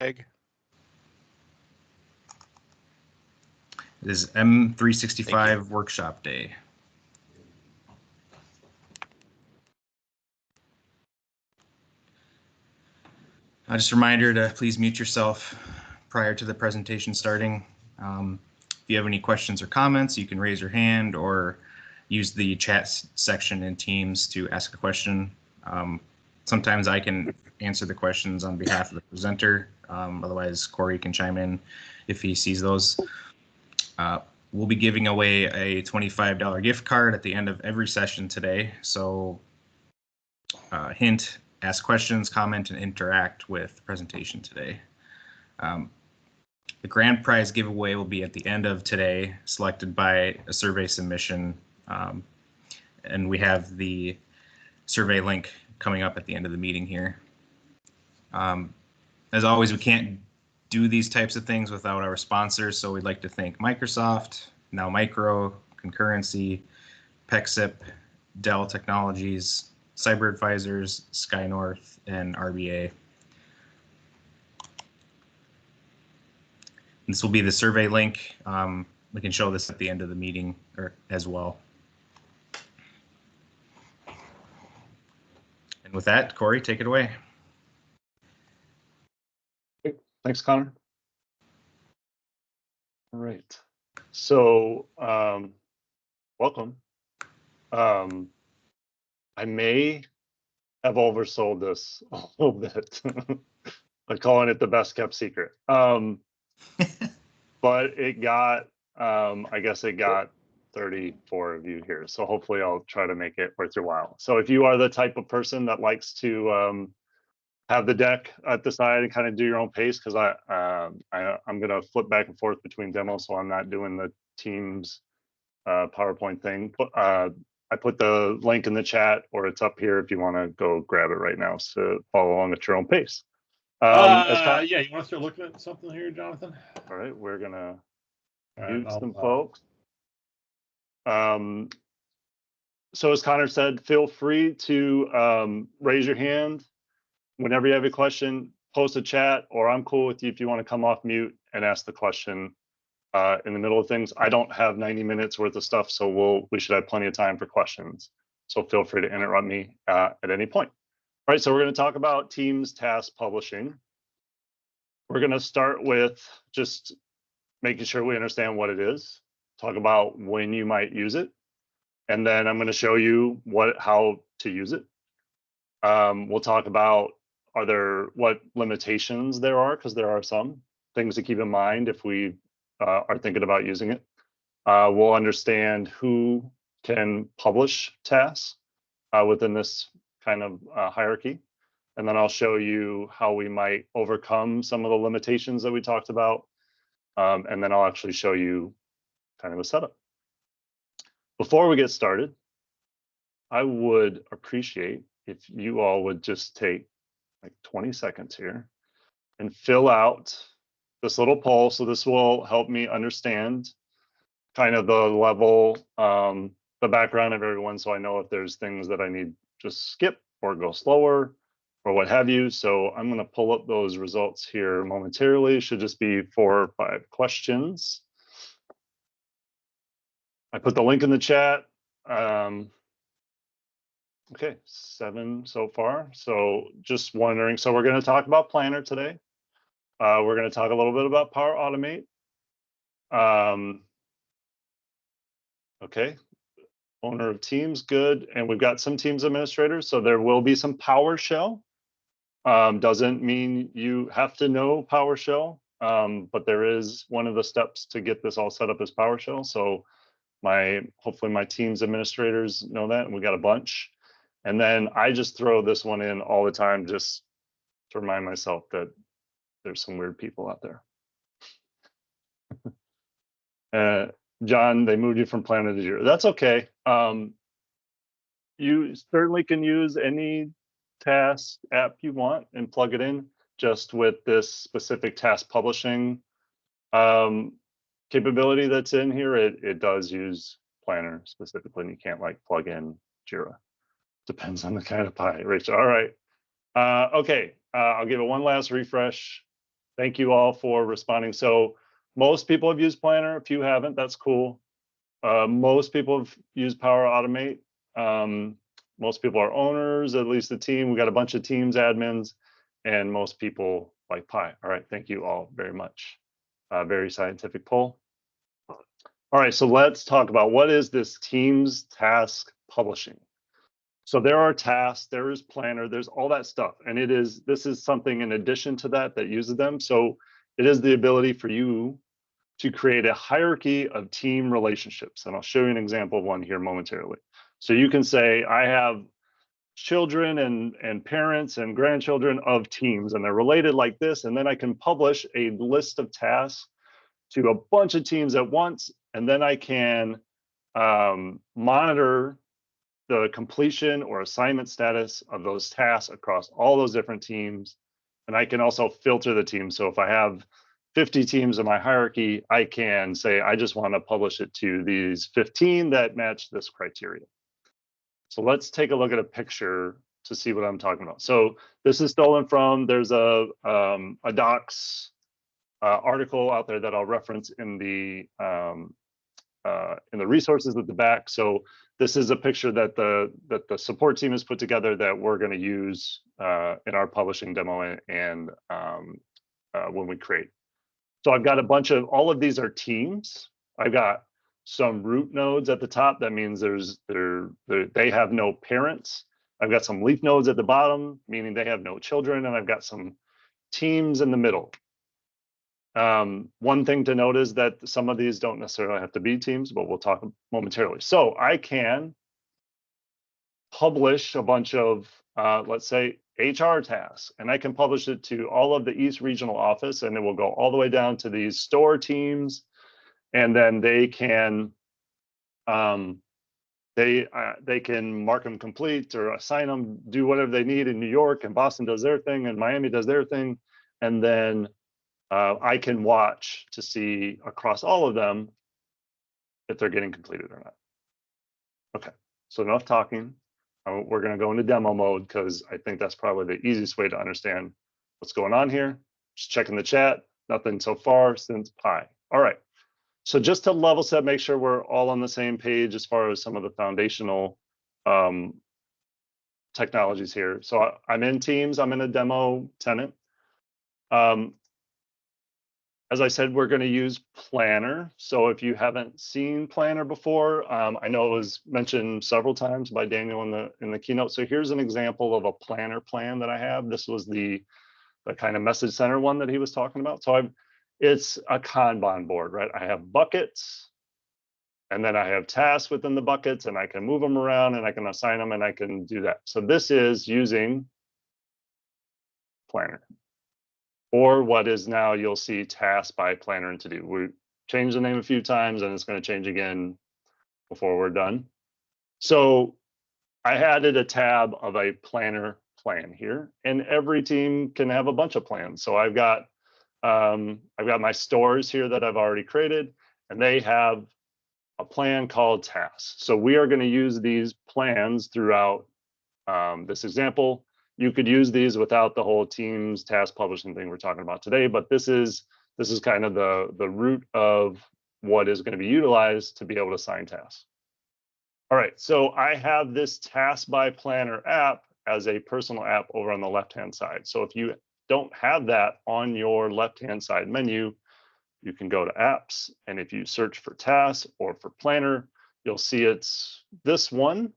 Egg. It is M365 workshop day. Just a reminder to please mute yourself prior to the presentation starting. If you have any questions or comments, you can raise your hand or use the chat section in Teams to ask a question. Sometimes I can answer the questions on behalf of the presenter. Otherwise, Corey can chime in if he sees those. We'll be giving away a $25 gift card at the end of every session today. So hint, ask questions, comment, and interact with the presentation today. The grand prize giveaway will be at the end of today, selected by a survey submission. And we have the survey link coming up at the end of the meeting here. As always, we can't do these types of things without our sponsors, so we'd like to thank Microsoft, Now Micro, Concurrency, PEXIP, Dell Technologies, Cyber Advisors, SkyNorth, and RBA. This will be the survey link. We can show this at the end of the meeting as well. And with that, Corey, take it away. Thanks, Connor. All right. So, welcome. I may have oversold this a little bit by calling it the best kept secret. But it got, I guess it got 34 of you here. So hopefully I'll try to make it worth your while. So if you are the type of person that likes to have the deck at the side and kind of do your own pace, because I'm going to flip back and forth between demos, so I'm not doing the Teams PowerPoint thing. I put the link in the chat, or it's up here if you want to go grab it right now to follow along at your own pace. Yeah, you want to start looking at something here, Jonathan? All right, we're going to mute some folks. So as Connor said, feel free to raise your hand whenever you have a question, post a chat, or I'm cool with you if you want to come off mute and ask the question in the middle of things. I don't have 90 minutes worth of stuff, so we should have plenty of time for questions. So feel free to interrupt me at any point. All right, so we're going to talk about Teams task publishing. We're going to start with just making sure we understand what it is, talk about when you might use it, and then I'm going to show you how to use it. We'll talk about what limitations there are, because there are some things to keep in mind if we are thinking about using it. We'll understand who can publish tasks within this kind of hierarchy. And then I'll show you how we might overcome some of the limitations that we talked about. And then I'll actually show you kind of a setup. Before we get started, I would appreciate if you all would just take like 20 seconds here and fill out this little poll. So this will help me understand kind of the level, the background of everyone, so I know if there's things that I need to skip or go slower or what have you. So I'm going to pull up those results here momentarily. Should just be 4 or 5 questions. I put the link in the chat. Okay, 7 so far. So just wondering, so we're going to talk about Planner today. We're going to talk a little bit about Power Automate. Okay, owner of Teams, good. And we've got some Teams administrators, so there will be some PowerShell. Doesn't mean you have to know PowerShell, but there is one of the steps to get this all set up as PowerShell. So hopefully my Teams administrators know that, and we got a bunch. And then I just throw this one in all the time just to remind myself that there's some weird people out there. John, they moved you from Planner to Jira. That's okay. You certainly can use any task app you want and plug it in. Just with this specific task publishing capability that's in here, it does use Planner specifically, and you can't like plug in Jira. Depends on the kind of pie, Rachel. All right. Okay, I'll give it one last refresh. Thank you all for responding. So most people have used Planner. If you haven't, that's cool. Most people have used Power Automate. Most people are owners, at least the team. We got a bunch of teams admins, and most people like Pi. All right, thank you all very much. Very scientific poll. All right, so let's talk about what is this Teams task publishing. So there are tasks, there is Planner, there's all that stuff, and this is something in addition to that uses them. So it is the ability for you to create a hierarchy of team relationships, and I'll show you an example of one here momentarily. So you can say, I have children and parents and grandchildren of teams, and they're related like this, and then I can publish a list of tasks to a bunch of teams at once, and then I can monitor the completion or assignment status of those tasks across all those different teams. And I can also filter the teams. So if I have 50 teams in my hierarchy, I can say, I just want to publish it to these 15 that match this criteria. So let's take a look at a picture to see what I'm talking about. So this is stolen from, there's a docs article out there that I'll reference in the resources at the back. So this is a picture that the support team has put together that we're going to use in our publishing demo and when we create. So I've got a bunch of, all of these are teams. I've got some root nodes at the top. That means they have no parents. I've got some leaf nodes at the bottom, meaning they have no children, and I've got some teams in the middle. One thing to note is that some of these don't necessarily have to be teams, but we'll talk momentarily. So I can publish a bunch of, let's say, HR tasks, and I can publish it to all of the East Regional Office, and it will go all the way down to these store teams, and then they can they can mark them complete or assign them, do whatever they need in New York, and Boston does their thing, and Miami does their thing, and then I can watch to see across all of them if they're getting completed or not. Okay, so enough talking. We're going to go into demo mode because I think that's probably the easiest way to understand what's going on here. Just checking the chat. Nothing so far since Pi. All right. So just to level set, make sure we're all on the same page as far as some of the foundational technologies here. So I'm in Teams. I'm in a demo tenant. As I said, we're going to use Planner. So if you haven't seen Planner before, I know it was mentioned several times by Daniel in the keynote. So here's an example of a Planner plan that I have. This was the kind of message center one that he was talking about. So it's a Kanban board, right? I have buckets, and then I have tasks within the buckets, and I can move them around, and I can assign them, and I can do that. So this is using Planner. Or what is now, you'll see task by Planner and to do. We changed the name a few times, and it's going to change again before we're done. So I added a tab of a Planner plan here, and every team can have a bunch of plans. So I've got my stores here that I've already created, and they have a plan called tasks. So we are going to use these plans throughout this example. You could use these without the whole Teams task publishing thing we're talking about today, but this is kind of the root of what is going to be utilized to be able to assign tasks. All right, so I have this Task by Planner app as a personal app over on the left-hand side. So if you don't have that on your left-hand side menu, you can go to Apps, and if you search for Tasks or for Planner, you'll see it's this one.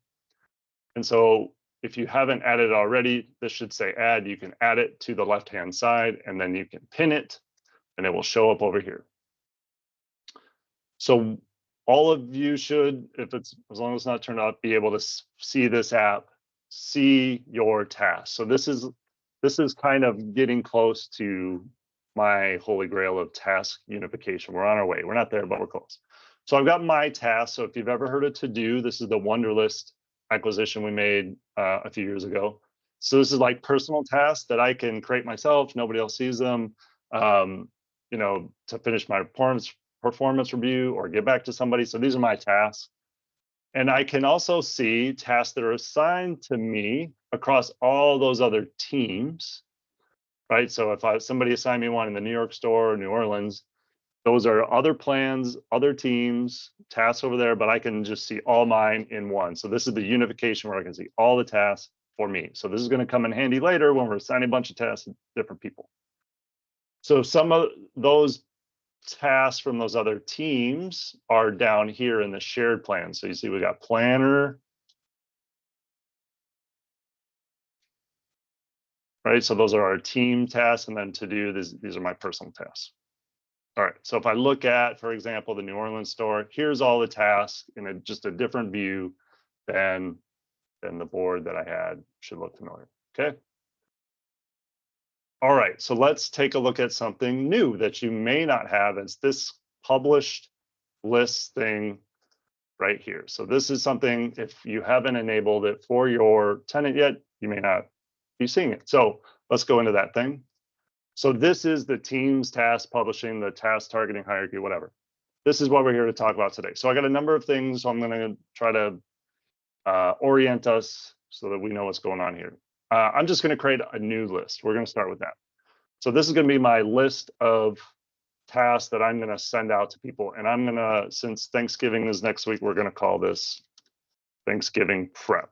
And so if you haven't added it already, this should say add. You can add it to the left-hand side, and then you can pin it, and it will show up over here. So all of you should, as long as it's not turned off, be able to see this app, see your tasks. So this is kind of getting close to my holy grail of task unification. We're on our way. We're not there, but we're close. So I've got my tasks. So if you've ever heard of To Do, this is the Wunderlist acquisition we made a few years ago. So this is like personal tasks that I can create myself. Nobody else sees them. To finish my performance review or get back to somebody. So these are my tasks. And I can also see tasks that are assigned to me across all those other teams, right? So if somebody assigned me one in the New York store or New Orleans, those are other plans, other teams, tasks over there, but I can just see all mine in one. So this is the unification where I can see all the tasks for me. So this is going to come in handy later when we're assigning a bunch of tasks to different people. So some of those tasks from those other teams are down here in the shared plan. So you see we got planner, right? So those are our team tasks, and then to do, these are my personal tasks. All right, so if I look at, for example, the New Orleans store, here's all the tasks in just a different view than the board that I had. Should look familiar, okay? All right, so let's take a look at something new that you may not have. It's this published list thing right here. So this is something, if you haven't enabled it for your tenant yet, you may not be seeing it. So let's go into that thing. So this is the team's task publishing, the task targeting hierarchy, whatever. This is what we're here to talk about today. So I got a number of things. So I'm going to try to orient us so that we know what's going on here. I'm just going to create a new list. We're going to start with that. So this is going to be my list of tasks that I'm going to send out to people. And I'm going to, since Thanksgiving is next week, we're going to call this Thanksgiving prep.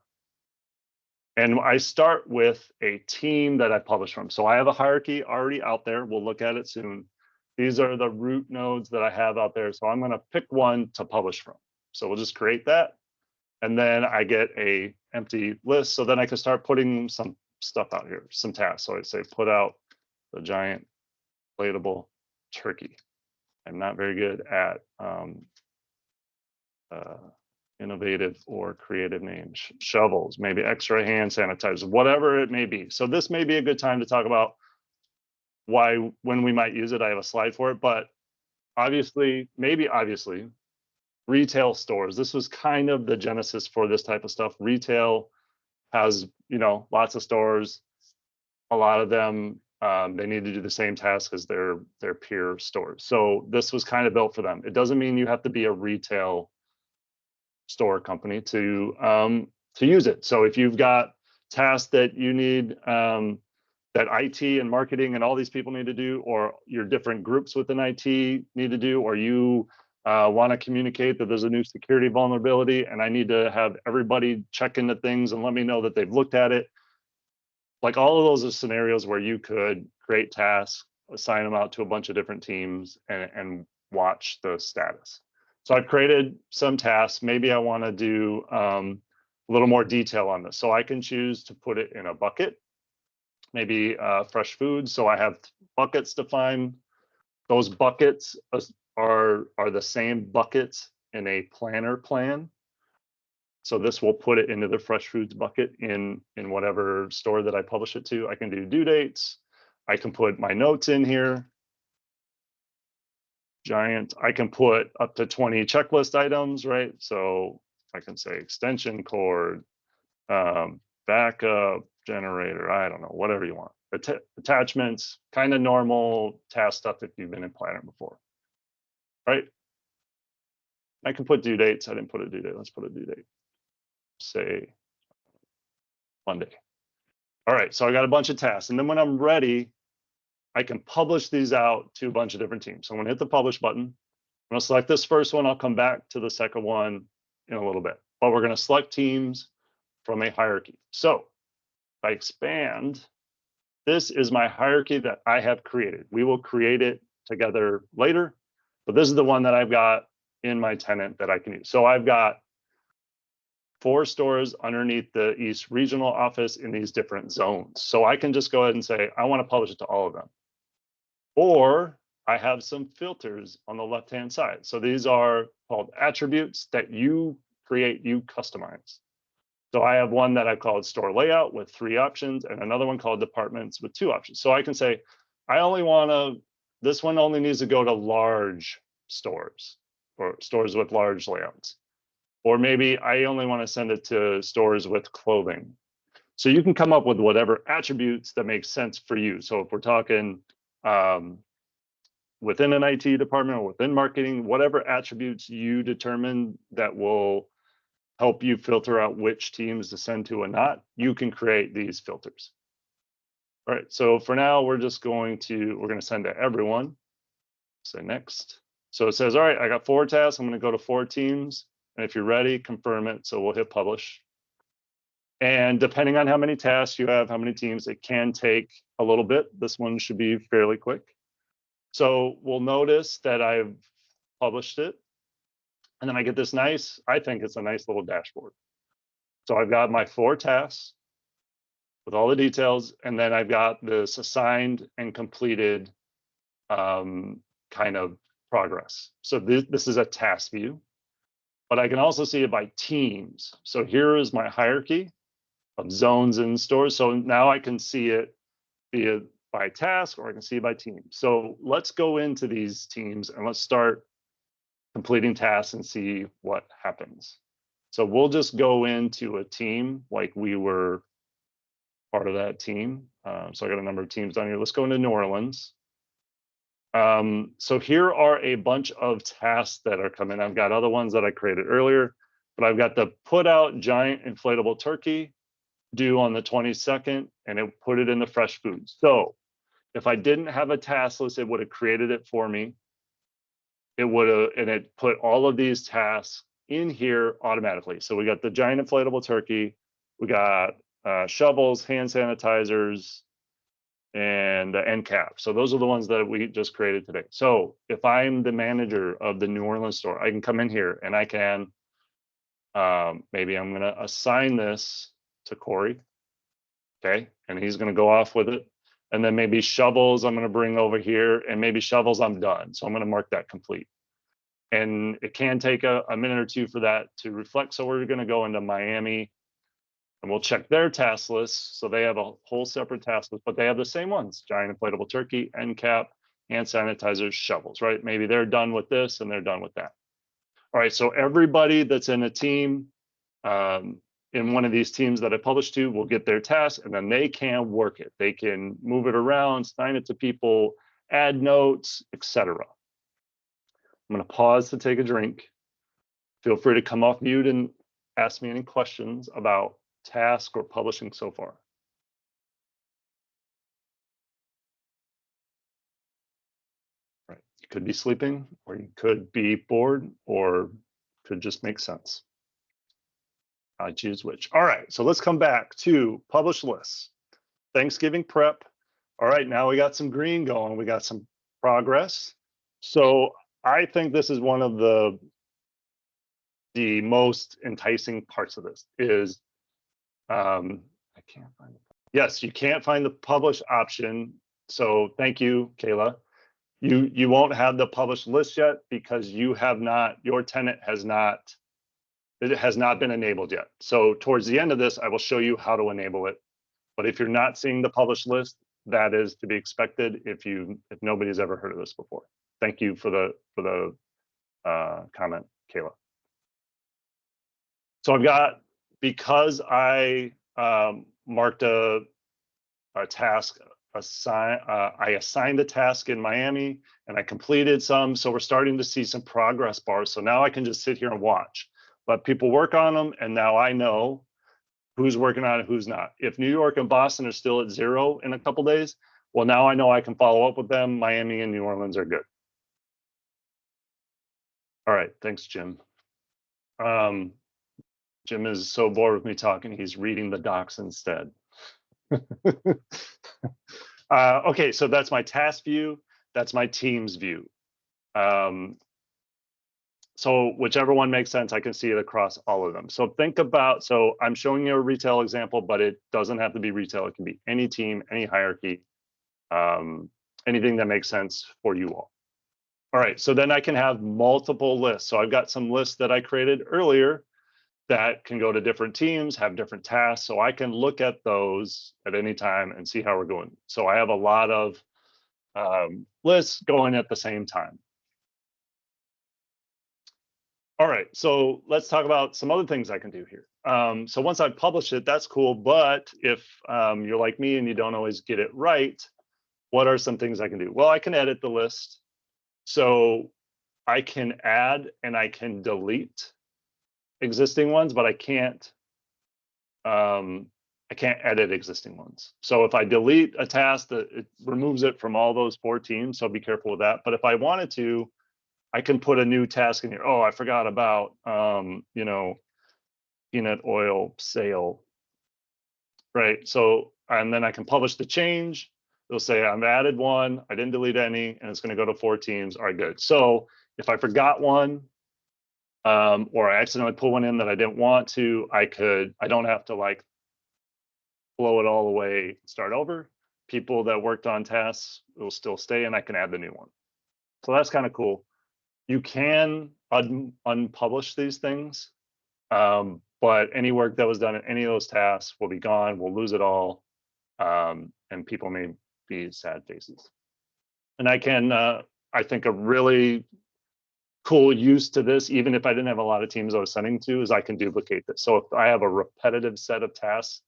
And I start with a team that I publish from. So I have a hierarchy already out there. We'll look at it soon. These are the root nodes that I have out there. So I'm going to pick one to publish from. So we'll just create that. And then I get a empty list. So then I can start putting some stuff out here, some tasks. So I say, put out the giant inflatable turkey. I'm not very good at innovative or creative names, shovels, maybe extra hand sanitizer, whatever it may be. So this may be a good time to talk about why, when we might use it. I have a slide for it, but obviously, retail stores. This was kind of the genesis for this type of stuff. Retail has, lots of stores. A lot of them, they need to do the same task as their peer stores. So this was kind of built for them. It doesn't mean you have to be a retail store company to use it. So if you've got tasks that you need, that IT and marketing and all these people need to do, or your different groups within IT need to do, or you want to communicate that there's a new security vulnerability and I need to have everybody check into things and let me know that they've looked at it. Like, all of those are scenarios where you could create tasks, assign them out to a bunch of different teams, and watch the status. So I've created some tasks. Maybe I want to do a little more detail on this. So I can choose to put it in a bucket, maybe fresh food. So I have buckets defined. Those buckets are the same buckets in a planner plan. So this will put it into the fresh foods bucket in whatever store that I publish it to. I can do due dates. I can put my notes in here. Giant. I can put up to 20 checklist items, right? So I can say extension cord, backup generator, I don't know, whatever you want. Attachments, kind of normal task stuff if you've been in Planner before, right? I can put due dates. I didn't put a due date. Let's put a due date. Say Monday. All right, so I got a bunch of tasks. And then when I'm ready, I can publish these out to a bunch of different teams. So I'm going to hit the publish button. I'm going to select this first one. I'll come back to the second one in a little bit. But we're going to select teams from a hierarchy. So if I expand, this is my hierarchy that I have created. We will create it together later, but this is the one that I've got in my tenant that I can use. So I've got 4 stores underneath the East Regional Office in these different zones. So I can just go ahead and say, I want to publish it to all of them. Or I have some filters on the left-hand side. So these are called attributes that you create, you customize. So I have one that I called store layout with 3 options and another one called departments with 2 options. So I can say, this one only needs to go to large stores or stores with large layouts. Or maybe I only want to send it to stores with clothing. So you can come up with whatever attributes that make sense for you. So if we're talking within an IT department or within marketing, whatever attributes you determine that will help you filter out which teams to send to and not, you can create these filters. All right, so for now, we're going to send to everyone. Say next. So it says, all right, I got 4 tasks. I'm going to go to 4 teams. And if you're ready, confirm it. So we'll hit publish. And depending on how many tasks you have, how many teams, it can take a little bit. This one should be fairly quick. So we'll notice that I've published it. And then I get this nice, I think it's a nice little dashboard. So I've got my 4 tasks with all the details. And then I've got this assigned and completed kind of progress. So this is a task view, but I can also see it by teams. So here is my hierarchy of zones and stores. So now I can see it by task, or I can see it by team. So let's go into these teams and let's start completing tasks and see what happens. So we'll just go into a team like we were part of that team. So I got a number of teams down here. Let's go into New Orleans. So here are a bunch of tasks that are coming. I've got other ones that I created earlier, but I've got the put out giant inflatable turkey due on the 22nd, and it put it in the fresh food. So if I didn't have a task list, it would have created it for me. It would have, and it put all of these tasks in here automatically. So we got the giant inflatable turkey, we got shovels, hand sanitizers, and the end cap. So those are the ones that we just created today. So if I'm the manager of the New Orleans store, I can come in here and I can, maybe I'm going to assign this to Corey. Okay. And he's going to go off with it. And then maybe shovels I'm going to bring over here, and maybe shovels I'm done. So I'm going to mark that complete. And it can take a minute or two for that to reflect. So we're going to go into Miami, and we'll check their task list. So they have a whole separate task list, but they have the same ones: giant inflatable turkey, end cap, hand sanitizers, shovels, right? Maybe they're done with this and they're done with that. All right, so everybody that's in a team, in one of these teams that I published to, will get their task, and then they can work it. They can move it around, assign it to people, add notes, etc. I'm going to pause to take a drink. Feel free to come off mute and ask me any questions about task or publishing so far. Right. You could be sleeping, or you could be bored, or could just make sense. I choose which. All right, so let's come back to publish lists. Thanksgiving prep. All right, now we got some green going. We got some progress. So I think this is one of the most enticing parts of this is, I can't find it. Yes, you can't find the publish option. So thank you, Kayla. You won't have the published list yet because you have not, your tenant has not, it has not been enabled yet. So towards the end of this, I will show you how to enable it. But if you're not seeing the published list, that is to be expected if nobody's ever heard of this before. Thank you for the comment, Kayla. So I've got, because I marked a task, I assigned a task in Miami and I completed some. So we're starting to see some progress bars. So now I can just sit here and watch, let people work on them. And now I know who's working on it, who's not. If New York and Boston are still at 0 in a couple days, well, now I know I can follow up with them. Miami and New Orleans are good. All right, thanks, Jim. Jim is so bored with me talking, he's reading the docs instead. Okay, so that's my task view. That's my team's view. So whichever one makes sense, I can see it across all of them. So think about, so I'm showing you a retail example, but it doesn't have to be retail. It can be any team, any hierarchy, anything that makes sense for you all. All right, so then I can have multiple lists. So I've got some lists that I created earlier that can go to different teams, have different tasks. So I can look at those at any time and see how we're going. So I have a lot of lists going at the same time. All right, so let's talk about some other things I can do here. So once I've published it, that's cool. But if you're like me and you don't always get it right, what are some things I can do? Well, I can edit the list. So I can add and I can delete existing ones, but I can't I can't edit existing ones. So if I delete a task, that it removes it from all those 4 teams. So be careful with that. But if I wanted to, I can put a new task in here. Oh, I forgot about, you know, peanut oil sale, right? So, and then I can publish the change. It'll say I've added one, I didn't delete any, and it's going to go to 4 teams. All right, good. So if I forgot one, or I accidentally put one in that I didn't want to, I don't have to like blow it all away, start over. People that worked on tasks will still stay, and I can add the new one. So that's kind of cool. You can unpublish these things, but any work that was done in any of those tasks will be gone. We'll lose it all, and people may be sad faces. And I can, I think a really cool use to this, even if I didn't have a lot of teams I was sending to, is I can duplicate this. So if I have a repetitive set of tasks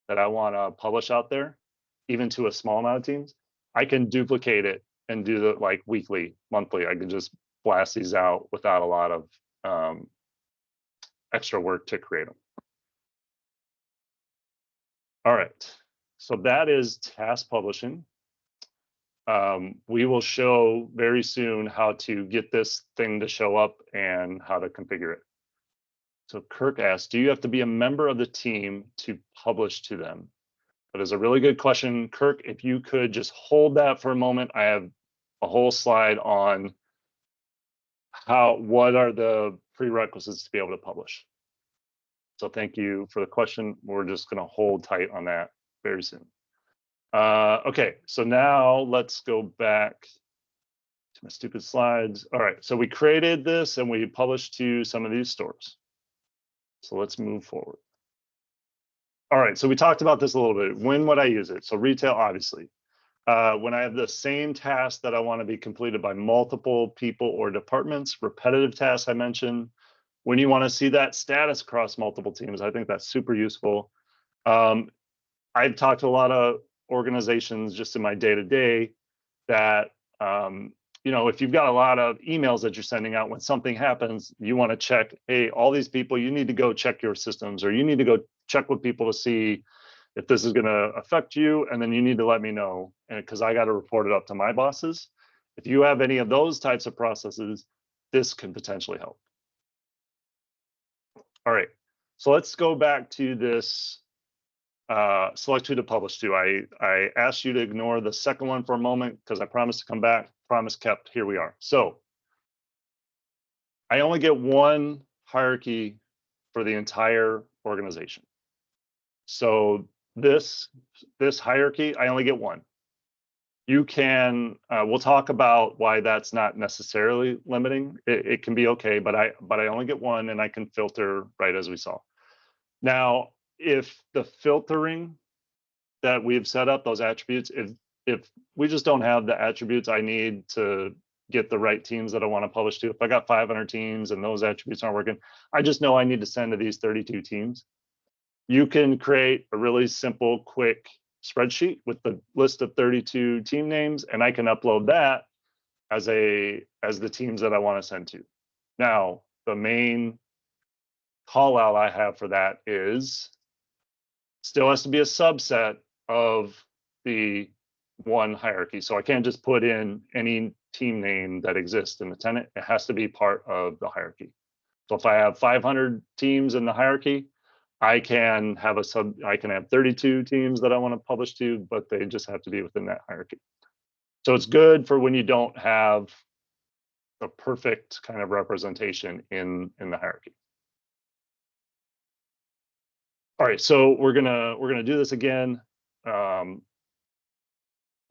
that I want to publish out there, even to a small amount of teams, I can duplicate it and do it like weekly, monthly. I can just blast these out without a lot of extra work to create them. All right, so that is task publishing. We will show very soon how to get this thing to show up and how to configure it. So Kirk asked, do you have to be a member of the team to publish to them? That is a really good question. Kirk, if you could just hold that for a moment. I have a whole slide on what are the prerequisites to be able to publish. So thank you for the question. We're just going to hold tight on that very soon. Okay, so now let's go back to my stupid slides. All right, so we created this and we published to some of these stores. So let's move forward. All right, so we talked about this a little bit. When would I use it? So retail, obviously. When I have the same task that I want to be completed by multiple people or departments, repetitive tasks I mentioned. When you want to see that status across multiple teams, I think that's super useful. I've talked to a lot of organizations just in my day-to-day that, you know, if you've got a lot of emails that you're sending out, when something happens, you want to check, hey, all these people, you need to go check your systems, or you need to go check with people to see if this is going to affect you, and then you need to let me know, because I got to report it up to my bosses. If you have any of those types of processes, this can potentially help. All right, so let's go back to this select who to publish to. I asked you to ignore the second one for a moment because I promised to come back. Promise kept. Here we are. So I only get one hierarchy for the entire organization. So this hierarchy, I only get one. You can, we'll talk about why that's not necessarily limiting. It can be okay, but I only get one, and I can filter right as we saw. Now, if the filtering that we've set up, those attributes, if we just don't have the attributes I need to get the right teams that I want to publish to, if I got 500 teams and those attributes aren't working, I just know I need to send to these 32 teams. You can create a really simple, quick spreadsheet with the list of 32 team names, and I can upload that as the teams that I want to send to. Now, the main call out I have for that is still has to be a subset of the one hierarchy. So I can't just put in any team name that exists in the tenant. It has to be part of the hierarchy. So if I have 500 teams in the hierarchy, I can have I can have 32 teams that I want to publish to, but they just have to be within that hierarchy. So it's good for when you don't have a perfect kind of representation in the hierarchy. All right, so we're gonna do this again.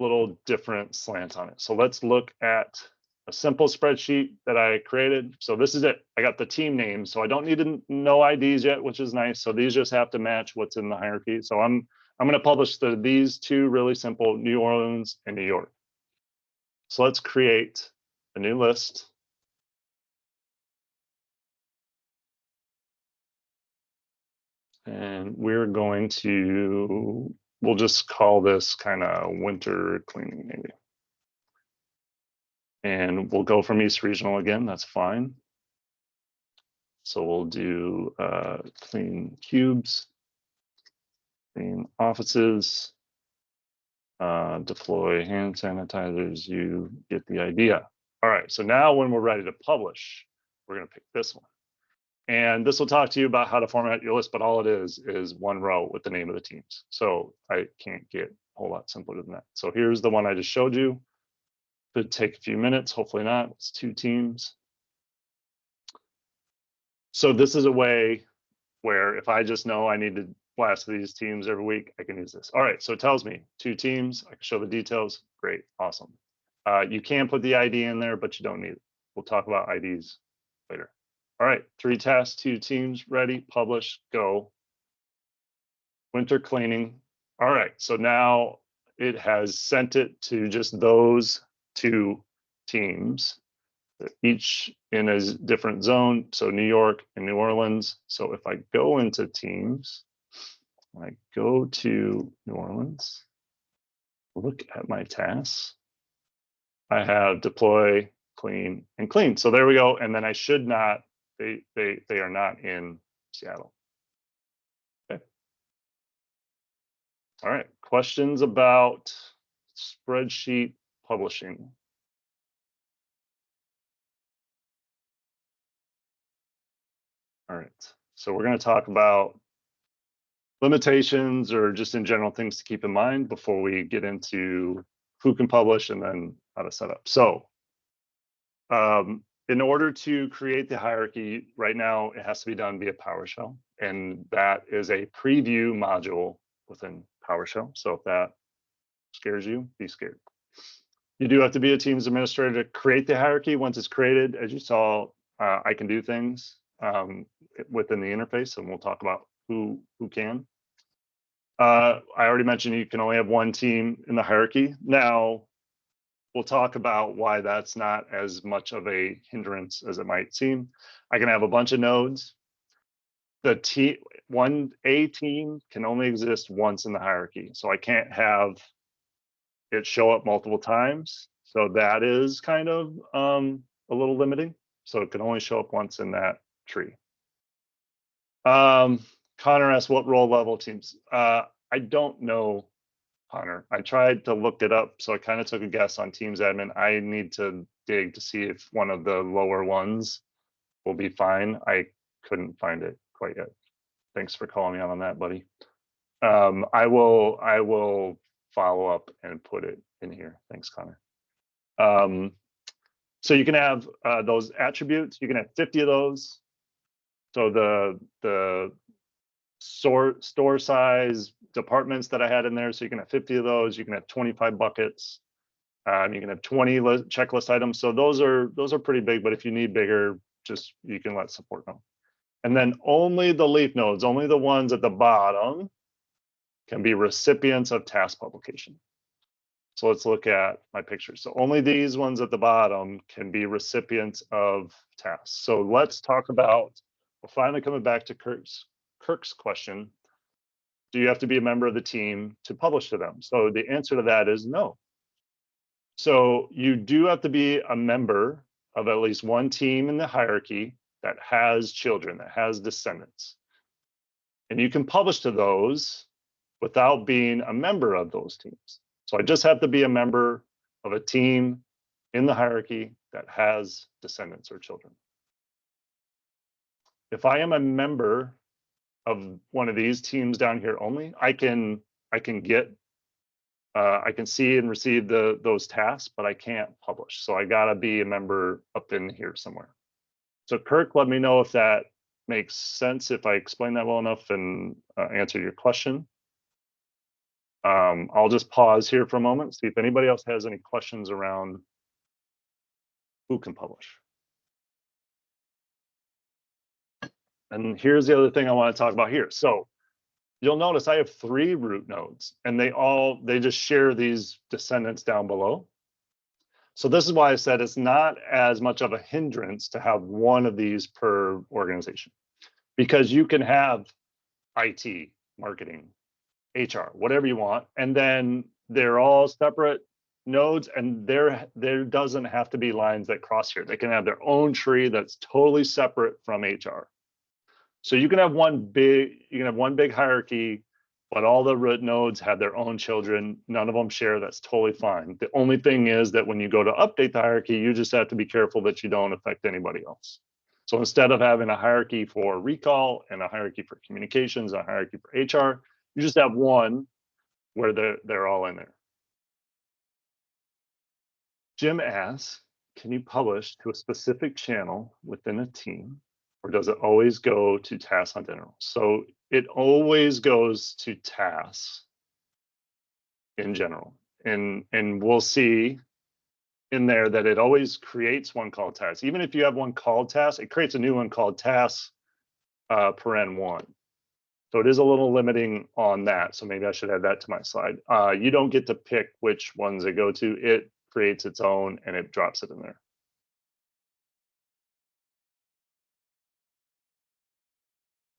Little different slant on it. So let's look at a simple spreadsheet that I created. So this is it. I got the team names, so I don't need to know IDs yet, which is nice. So these just have to match what's in the hierarchy. So I'm going to publish these two really simple, New Orleans and New York. So let's create a new list. And we're going to, we'll just call this kind of winter cleaning maybe. And we'll go from East Regional again, that's fine. So we'll do clean cubes. clean offices, deploy hand sanitizers. You get the idea. All right, so now when we're ready to publish, we're going to pick this one. And this will talk to you about how to format your list, but all it is one row with the name of the teams. So I can't get a whole lot simpler than that. So here's the one I just showed you. Could take a few minutes, hopefully not. It's 2 teams. So this is a way where if I just know I need to blast these teams every week, I can use this. All right, so it tells me 2 teams. I can show the details. Great, awesome. You can put the ID in there, but you don't need it. We'll talk about IDs later. All right, 3 tasks, 2 teams, ready, publish, go. Winter cleaning. All right, so now it has sent it to just those 2 teams, each in a different zone. So New York and New Orleans. So if I go into teams, I go to New Orleans, look at my tasks, I have deploy, clean, and clean. So there we go. And then I should not, they are not in Seattle. Okay. All right, questions about spreadsheet publishing? All right, so we're going to talk about limitations or just in general things to keep in mind before we get into who can publish and then how to set up. So in order to create the hierarchy, right now it has to be done via PowerShell, and that is a preview module within PowerShell. So if that scares you, be scared. You do have to be a Teams administrator to create the hierarchy. Once it's created, as you saw, I can do things within the interface, and we'll talk about who can. I already mentioned you can only have 1 team in the hierarchy. Now, we'll talk about why that's not as much of a hindrance as it might seem. I can have a bunch of nodes. The A team can only exist once in the hierarchy, so I can't have it show up multiple times. So that is kind of a little limiting. So it can only show up once in that tree. Connor asked what role level teams. I don't know, Connor. I tried to look it up, so I kind of took a guess on Teams admin. I need to dig to see if one of the lower ones will be fine. I couldn't find it quite yet. Thanks for calling me out on that, buddy. I will follow up and put it in here. Thanks, Connor. So you can have those attributes. You can have 50 of those. So the store size departments that I had in there. So you can have 50 of those. You can have 25 buckets. You can have 20 checklist items. So those are pretty big. But if you need bigger, just you can let support know. And then only the leaf nodes, only the ones at the bottom, can be recipients of task publication. So let's look at my picture. So only these ones at the bottom can be recipients of tasks. So let's talk about, we're finally coming back to Kirk's question. Do you have to be a member of the team to publish to them? So the answer to that is no. So you do have to be a member of at least 1 team in the hierarchy that has children, that has descendants. And you can publish to those without being a member of those teams. So I just have to be a member of a team in the hierarchy that has descendants or children. If I am a member of one of these teams down here only, I can see and receive those tasks, but I can't publish. So I gotta be a member up in here somewhere. So Kirk, let me know if that makes sense, if I explain that well enough and answer your question. I'll just pause here for a moment, see if anybody else has any questions around who can publish. And here's the other thing I want to talk about here. So you'll notice I have 3 root nodes, and they just share these descendants down below. So this is why I said it's not as much of a hindrance to have one of these per organization, because you can have IT, marketing, HR, whatever you want, and then they're all separate nodes, and there doesn't have to be lines that cross here. They can have their own tree that's totally separate from HR. So you can have one big hierarchy but all the root nodes have their own children. None of them share. That's totally fine. The only thing is that when you go to update the hierarchy, you just have to be careful that you don't affect anybody else. So instead of having a hierarchy for recall and a hierarchy for communications, a hierarchy for HR, you just have one where they're all in there. Jim asks, can you publish to a specific channel within a team, or does it always go to tasks on general? So it always goes to tasks in general. And we'll see in there that it always creates one called task. Even if you have one called task, it creates a new one called tasks paren one. So it is a little limiting on that. So maybe I should add that to my slide. You don't get to pick which ones they go to. It creates its own and it drops it in there.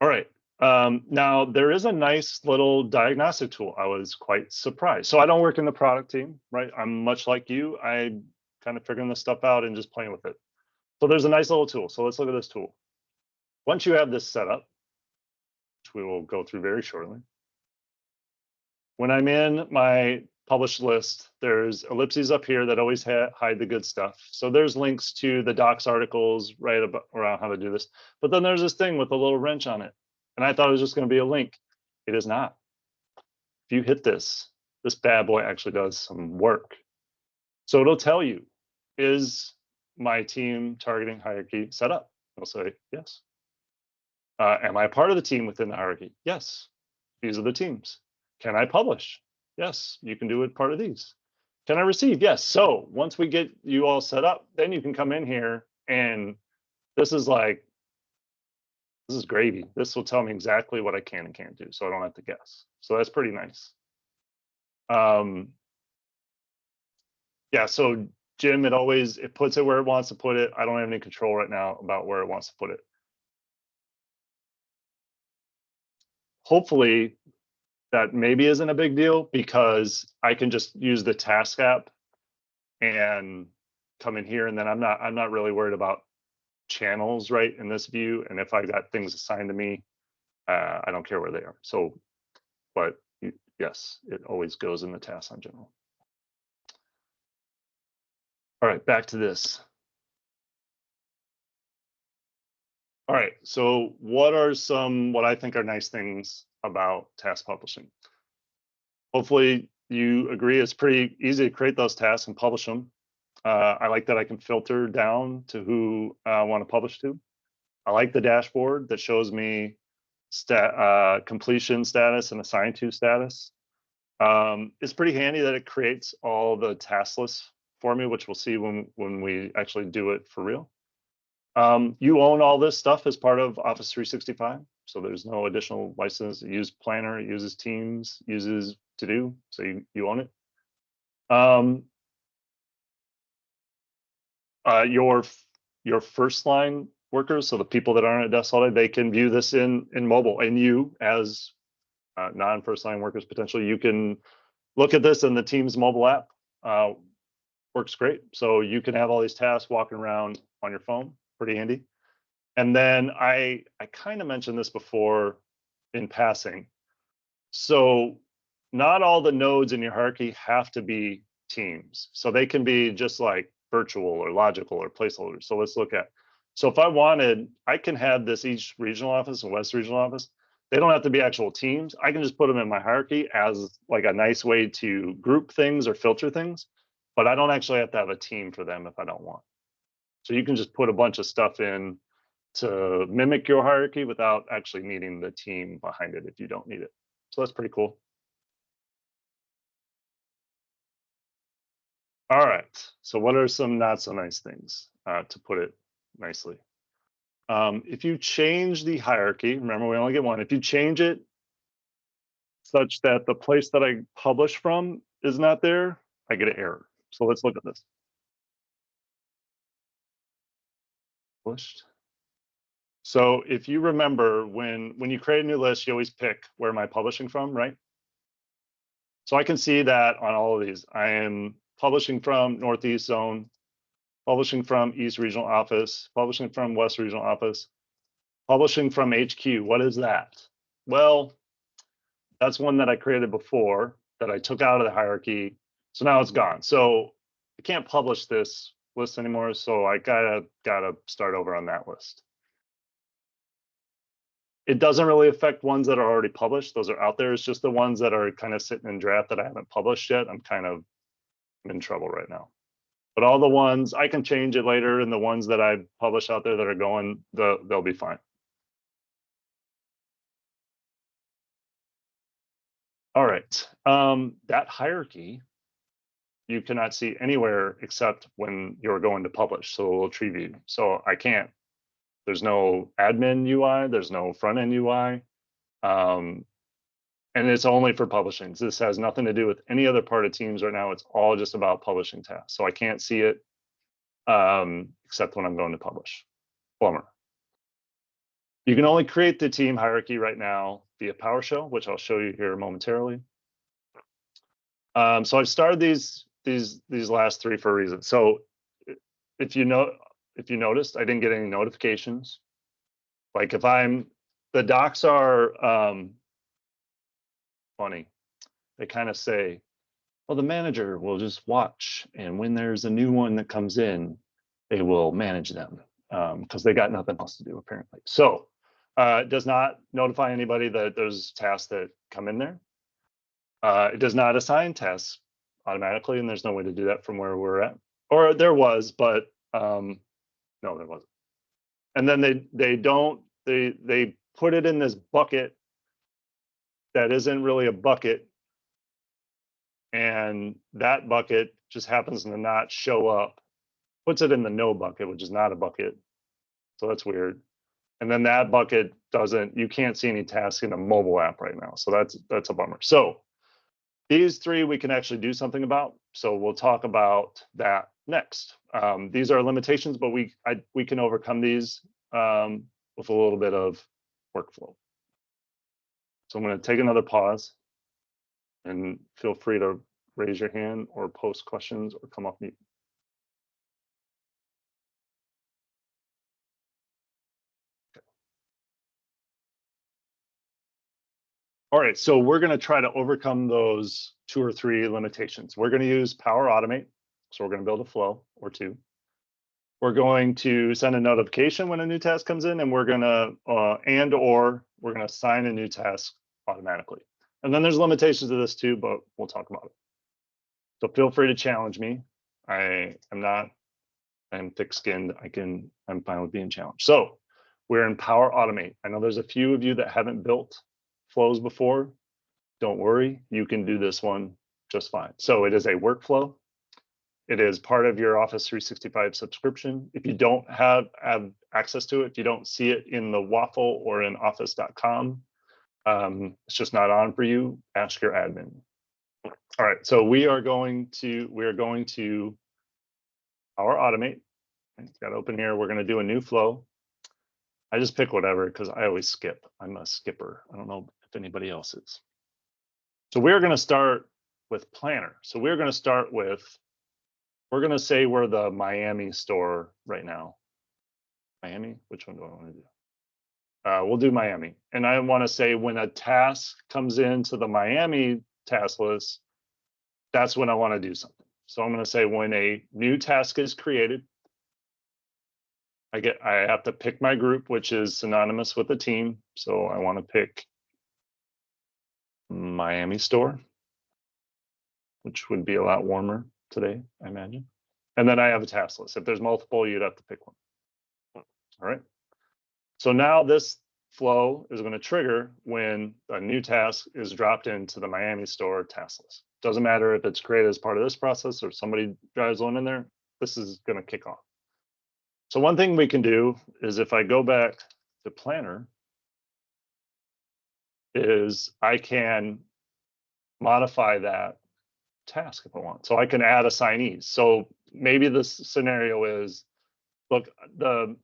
All right. Now there is a nice little diagnostic tool. I was quite surprised. So I don't work in the product team, right? I'm much like you. I kind of figuring this stuff out and just playing with it. So there's a nice little tool. So let's look at this tool. Once you have this set up, which we will go through very shortly. When I'm in my published list, there's ellipses up here that always hide the good stuff. So there's links to the docs articles right around how to do this. But then there's this thing with a little wrench on it. And I thought it was just going to be a link. It is not. If you hit this, this bad boy actually does some work. So it'll tell you, is my team targeting hierarchy set up? I'll say yes. Am I part of the team within the hierarchy? Yes. These are the teams. Can I publish? Yes, you can do it part of these. Can I receive? Yes. So once we get you all set up, then you can come in here and this is gravy. This will tell me exactly what I can and can't do, so I don't have to guess. So that's pretty nice. Yeah, so Jim, it puts it where it wants to put it. I don't have any control right now about where it wants to put it. Hopefully that maybe isn't a big deal because I can just use the task app and come in here, and then I'm not really worried about channels right in this view. And if I got things assigned to me, I don't care where they are. So, but yes, it always goes in the tasks on general. All right, back to this. All right, so what are what I think are nice things about task publishing? Hopefully you agree it's pretty easy to create those tasks and publish them. I like that I can filter down to who I want to publish to. I like the dashboard that shows me completion status and assigned to status. It's pretty handy that it creates all the task lists for me, which we'll see when we actually do it for real. You own all this stuff as part of Office 365, so there's no additional license. It uses Planner, it uses Teams, uses To Do, so you own it. Your first line workers, so the people that aren't at desk all day, they can view this in mobile, and you as non-first line workers potentially, you can look at this in the Teams mobile app. Works great. So you can have all these tasks walking around on your phone, pretty handy. And then I kind of mentioned this before in passing. So not all the nodes in your hierarchy have to be teams. So they can be just like virtual or logical or placeholders. So let's look at, so if I wanted, I can have this East Regional Office and West Regional Office. They don't have to be actual teams. I can just put them in my hierarchy as like a nice way to group things or filter things, but I don't actually have to have a team for them if I don't want. So you can just put a bunch of stuff in to mimic your hierarchy without actually needing the team behind it if you don't need it. So that's pretty cool. All right, so what are some not so nice things, to put it nicely? If you change the hierarchy, remember we only get one. If you change it such that the place that I publish from is not there, I get an error. So let's look at this. Published. So if you remember, when you create a new list, you always pick where am I publishing from, right? So I can see that on all of these. I am publishing from Northeast Zone, publishing from East Regional Office, publishing from West Regional Office, publishing from HQ. What is that? Well, That's one that I created before that I took out of the hierarchy. So now it's gone. So I can't publish this list anymore. So I gotta start over on that list. It doesn't really affect ones that are already published. Those are out there. It's just the ones that are kind of sitting in draft that I haven't published yet. I'm in trouble right now. But all the ones, I can change it later, and the ones that I publish out there that are going, they'll be fine. All right, that hierarchy you cannot see anywhere except when you're going to publish. So a little tree view. So I can't. There's no admin UI. There's no front end UI. And it's only for publishing. This has nothing to do with any other part of Teams right now. It's all just about publishing tasks. So I can't see it except when I'm going to publish. Bummer. You can only create the team hierarchy right now via PowerShell, which I'll show you here momentarily. So I've started these last three for a reason. So if you noticed, I didn't get any notifications. Like if the docs are funny. They kind of say, well, the manager will just watch, and when there's a new one that comes in, they will manage them because they got nothing else to do apparently. So it does not notify anybody that there's tasks that come in there. It does not assign tasks automatically, and there's no way to do that from where we're at. Or there was, but no, there wasn't. And then they put it in this bucket that isn't really a bucket, and that bucket just happens to not show up. Puts it in the no bucket, which is not a bucket. So that's weird. And then that bucket you can't see any tasks in a mobile app right now. So that's a bummer. So these three we can actually do something about. So we'll talk about that next. These are limitations, but we can overcome these with a little bit of workflow. So I'm going to take another pause, and feel free to raise your hand or post questions or come off mute. All right, so we're going to try to overcome those 2 or 3 limitations. We're going to use Power Automate. So we're going to build a flow or 2. We're going to send a notification when a new task comes in, and we're going to we're going to assign a new task automatically. And then there's limitations to this too, but we'll talk about it. So feel free to challenge me. I'm thick-skinned. I'm fine with being challenged. So we're in Power Automate. I know there's a few of you that haven't built flows before. Don't worry, you can do this one just fine. So it is a workflow. It is part of your Office 365 subscription. If you don't have access to it, if you don't see it in the waffle or in office.com, it's just not on for you, ask your admin. All right, so we are going to Power Automate. It's got open here. We're going to do a new flow. I just pick whatever because I always skip. I'm a skipper. I don't know if anybody else is. So we're going to start with Planner. So we're going to start with, we're going to say we're the Miami store right now. Miami? Which one do I want to do? We'll do Miami. And I want to say when a task comes into the Miami task list, that's when I want to do something. So I'm going to say when a new task is created, I have to pick my group, which is synonymous with the team. So I want to pick Miami store, which would be a lot warmer today, I imagine. And then I have a task list. If there's multiple, you'd have to pick one. All right. So now this flow is going to trigger when a new task is dropped into the Miami store task list. Doesn't matter if it's created as part of this process or somebody drives one in there, this is going to kick off. So one thing we can do is if I go back to Planner, is I can modify that task if I want. So I can add assignees. So maybe this scenario is, look, the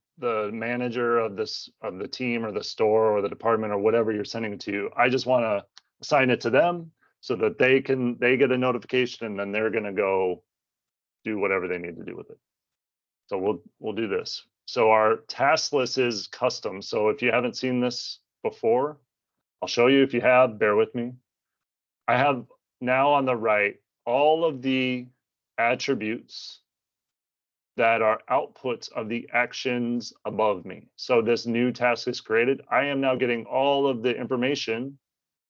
manager of the team or the store or the department or whatever you're sending it to, I just want to assign it to them so that they get a notification and then they're going to go do whatever they need to do with it. So we'll do this. So our task list is custom. So if you haven't seen this before, I'll show you if you have, bear with me. I have now on the right all of the attributes that are outputs of the actions above me. So this new task is created. I am now getting all of the information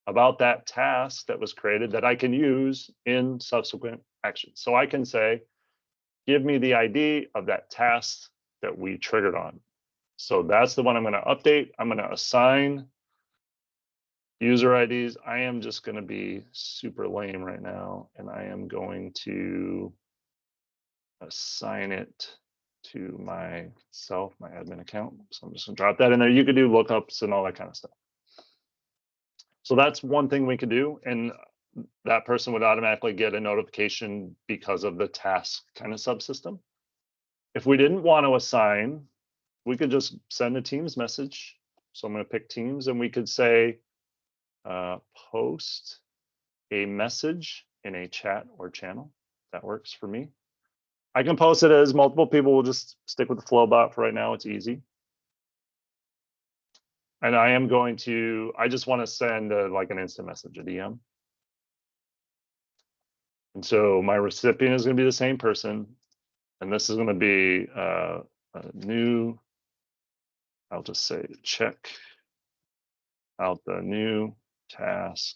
about that task that was created that I can use in subsequent actions. So I can say, give me the ID of that task that we triggered on. So that's the one I'm going to update. I'm going to assign user IDs. I am just going to be super lame right now, and I am going to assign it to myself, my admin account. So I'm just going to drop that in there. You could do lookups and all that kind of stuff. So that's one thing we could do, and that person would automatically get a notification because of the task kind of subsystem. If we didn't want to assign, we could just send a Teams message. So I'm going to pick Teams, and we could say, post a message in a chat or channel. That works for me. I can post it as multiple people. We'll just stick with the flow bot for right now. It's easy. And I am going to, I just want to send like an instant message, a DM. And so my recipient is going to be the same person. And this is going to be a new, I'll just say check out the new task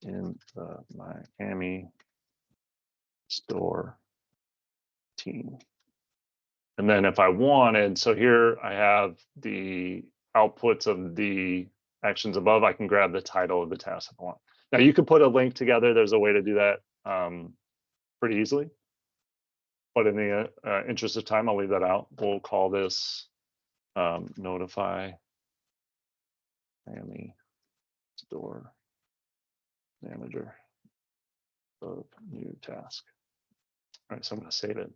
in the Miami store team. And then if I wanted, so here I have the outputs of the actions above. I can grab the title of the task if I want. Now you can put a link together. There's a way to do that pretty easily. But in the interest of time, I'll leave that out. We'll call this notify Miami store manager of new task. All right, so I'm going to save it.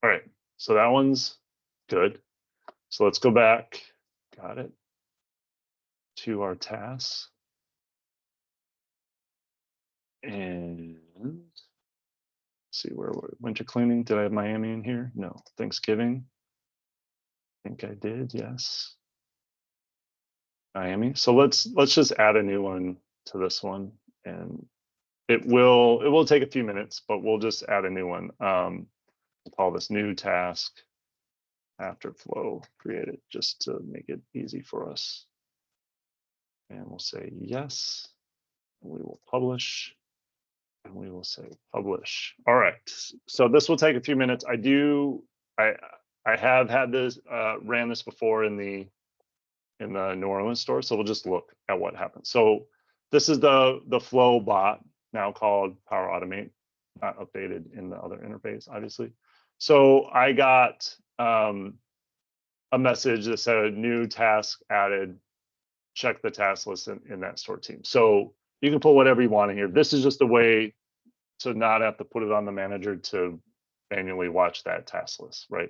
All right, so that one's good. So let's go back. Got it. To our tasks. And let's see where we're winter cleaning. Did I have Miami in here? No. Thanksgiving. I think I did, yes. Miami. So let's just add a new one to this one, and it will take a few minutes, but we'll just add a new one. We'll call this new task after flow created, just to make it easy for us. And we'll say yes. And we will publish. And we will say publish. All right. So this will take a few minutes. I have had this ran this before in the New Orleans store. So we'll just look at what happens. So this is the flow bot, now called Power Automate, not updated in the other interface, obviously. So I got a message that said new task added, check the task list in that store team. So you can put whatever you want in here. This is just a way to not have to put it on the manager to manually watch that task list, right?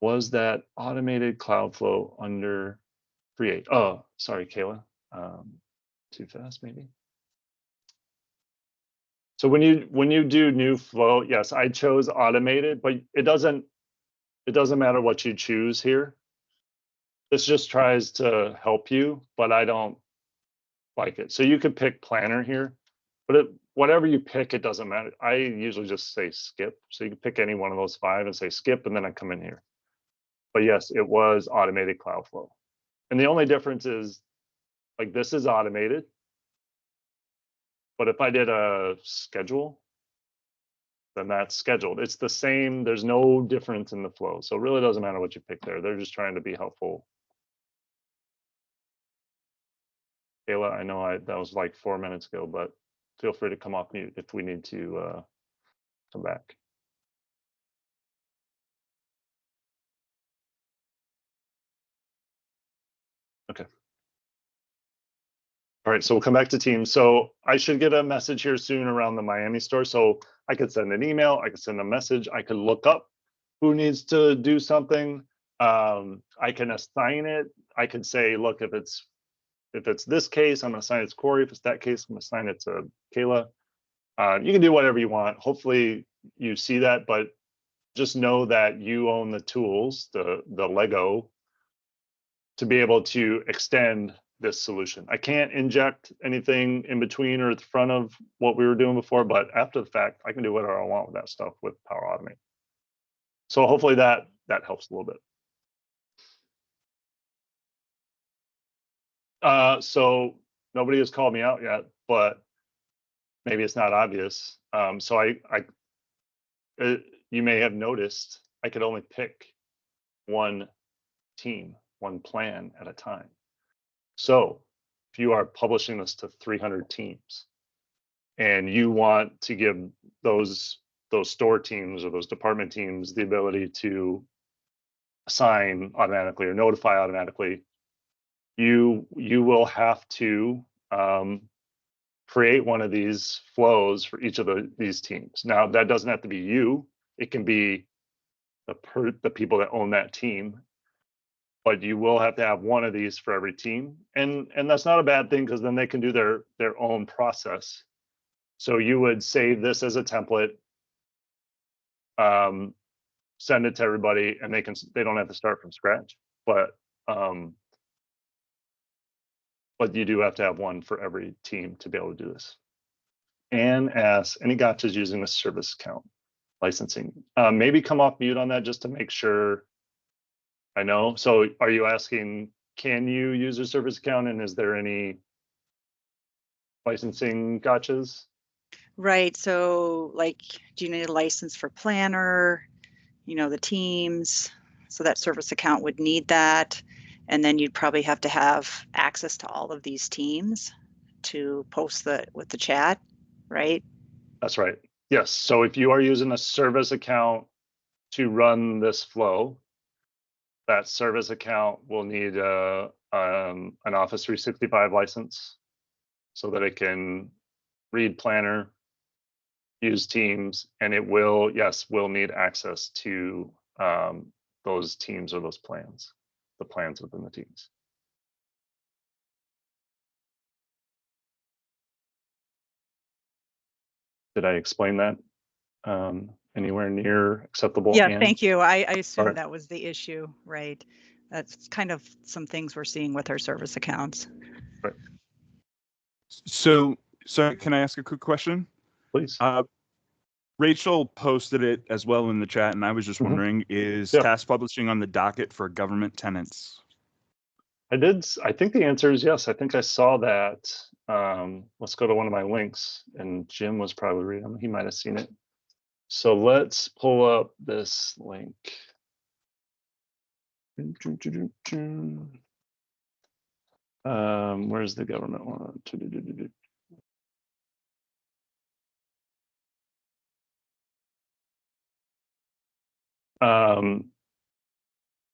Was that automated Cloudflow under create? Oh, sorry, Kayla. Too fast, maybe. So when you do new flow, yes, I chose automated, but it doesn't matter what you choose here. This just tries to help you, but I don't like it. So you could pick planner here, but whatever you pick, it doesn't matter. I usually just say skip. So you can pick any one of those 5 and say skip, and then I come in here. But yes, it was automated Cloudflow. And the only difference is, like, this is automated. But if I did a schedule, then that's scheduled. It's the same. There's no difference in the flow. So it really doesn't matter what you pick there. They're just trying to be helpful. Kayla, I know that was like 4 minutes ago, but feel free to come off mute if we need to come back. Okay. All right, so we'll come back to Teams. So I should get a message here soon around the Miami store. So I could send an email, I could send a message, I could look up who needs to do something. I can assign it. I could say, look, if it's this case, I'm going to assign it to Corey. If it's that case, I'm going to assign it to Kayla. You can do whatever you want. Hopefully you see that, but just know that you own the tools, the Lego, to be able to extend this solution. I can't inject anything in between or at the front of what we were doing before, but after the fact, I can do whatever I want with that stuff with Power Automate. So hopefully that helps a little bit. So nobody has called me out yet, but maybe it's not obvious. So you may have noticed I could only pick one team, one plan at a time. So if you are publishing this to 300 teams and you want to give those store teams or those department teams the ability to assign automatically or notify automatically, you will have to create one of these flows for each of these teams. Now, that doesn't have to be you. It can be the people that own that team, but you will have to have one of these for every team. And that's not a bad thing, because then they can do their own process. So you would save this as a template, send it to everybody, and they don't have to start from scratch. But you do have to have one for every team to be able to do this. And asks, any gotchas using a service account licensing? Maybe come off mute on that just to make sure I know. So are you asking, can you use a service account, and is there any licensing gotchas? Right. So like, do you need a license for planner, the teams? So that service account would need that. And then you'd probably have to have access to all of these teams to post with the chat, right? That's right. Yes. So if you are using a service account to run this flow, that service account will need an Office 365 license so that it can read Planner, use Teams, and it will need access to those teams or those plans, the plans within the teams. Did I explain that anywhere near acceptable? Yeah, thank you. I assume Right. that was the issue, right? That's kind of some things we're seeing with our service accounts. Right. So can I ask a quick question? Please. Rachel posted it as well in the chat, and I was just wondering, is task publishing on the docket for government tenants? I did. I think the answer is yes. I think I saw that. Let's go to one of my links, and Jim was probably reading. He might have seen it. So let's pull up this link. Where's the government one?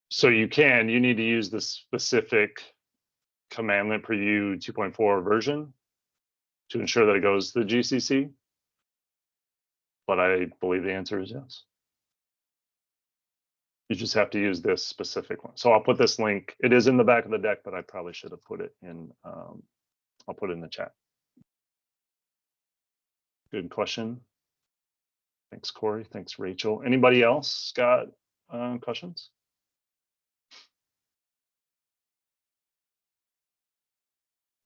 So you need to use the specific commandlet preview 2.4 version to ensure that it goes to the GCC. But I believe the answer is yes. You just have to use this specific one. So I'll put this link. It is in the back of the deck, but I probably should have put it in. I'll put it in the chat. Good question. Thanks, Corey. Thanks, Rachel. Anybody else got questions?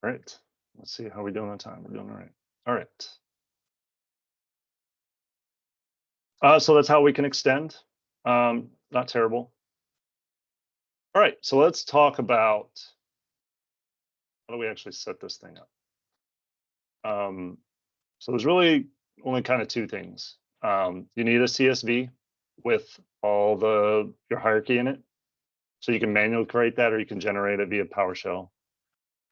All right. Let's see how we're doing on time. We're doing all right. All right. So that's how we can extend. Not terrible. All right. So let's talk about how do we actually set this thing up. So there's really only kind of two things. You need a CSV with all your hierarchy in it. So you can manually create that, or you can generate it via PowerShell.